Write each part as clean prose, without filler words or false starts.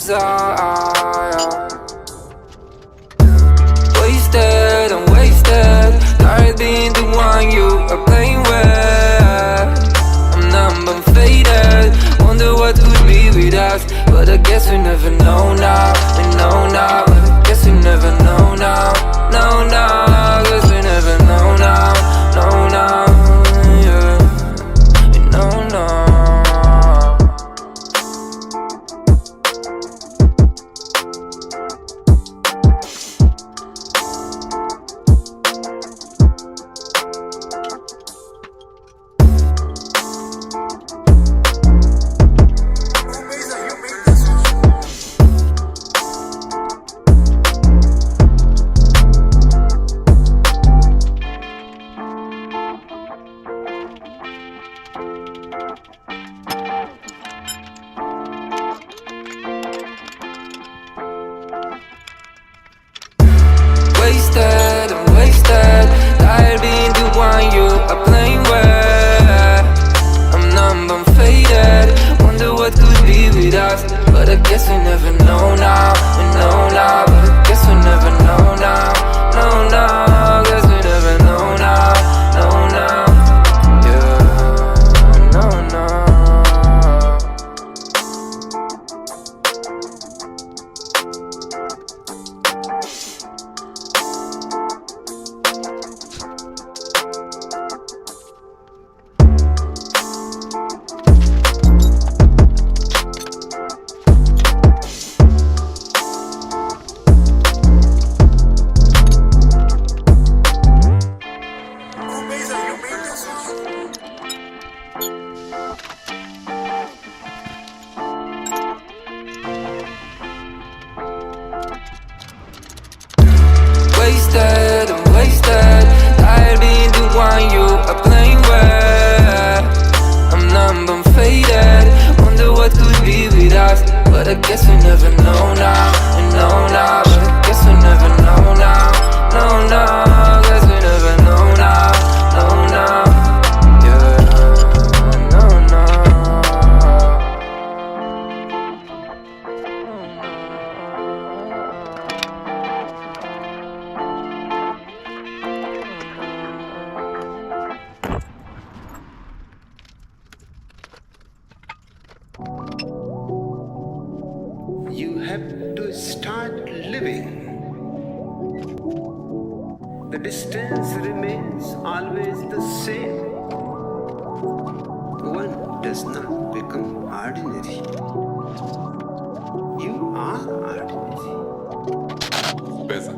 desire. Wasted, I'm wasted. Tired being the one you are playing with. I'm numb, I'm faded. Wonder what could be with us, but I guess we never know now. We know now, but I guess we never know now. No, now, guess we never know now. No, now, yeah. We know now. Wasted, I'm wasted. Tired being the one you are playing with. I'm numb, I'm faded. Wonder what could be with us, but I guess we never know now. We know now, but I guess we never know now. No, no, guess we never know now. No, no, yeah, no, no. Wasted, I'm wasted. Tired being the one you are playing with. I'm numb, I'm faded. Wonder what could be with us, but I guess we never know now. We know now, but I guess we never know now. No, no, guess we never know now. No, no, yeah, no, no. You have to start living. The distance remains always the same. One does not become ordinary. You are ordinary. Pesa.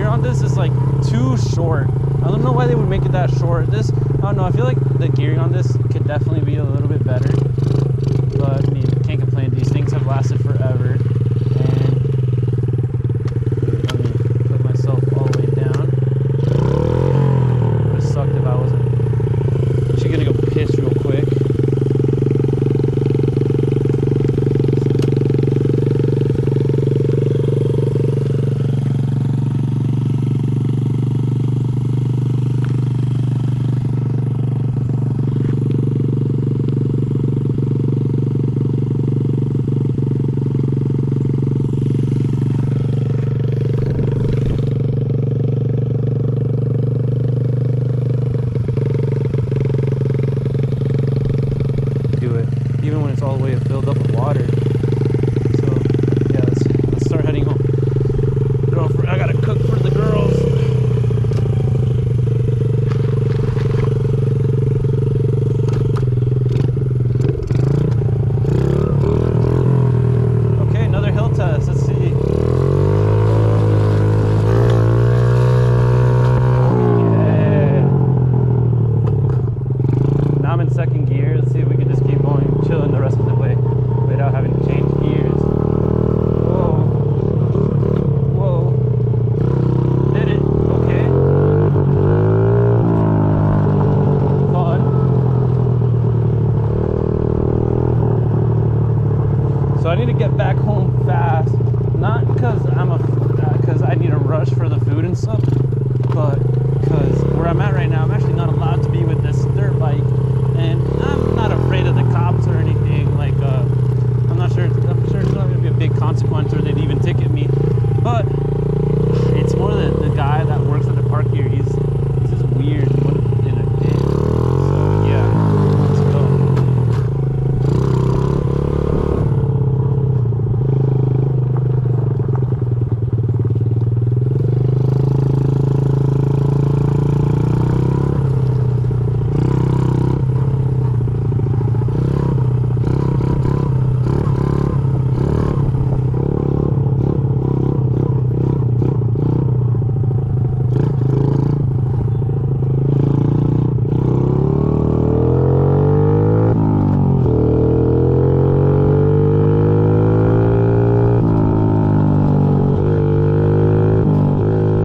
gear on this is like too short. I don't know why they would make it that short. This, I don't know, I feel like the gearing on this could definitely be a little bit better. But I mean, can't complain. These things have lasted forever. And let me put myself all the way down. It would have sucked if I wasn't. She's gonna go piss real quick. Even when it's all the way filled up with water. So yeah, let's start heading home. I gotta cook for the girls. Okay, another hill test. Let's see. Yeah. Now I'm in second gear. Let's see if we can just keep going, chilling the rest of the way without having to change gears. Whoa. Whoa. Did it. Okay. Fun. So I need to get back home fast. Not because because I need a rush for the food and stuff,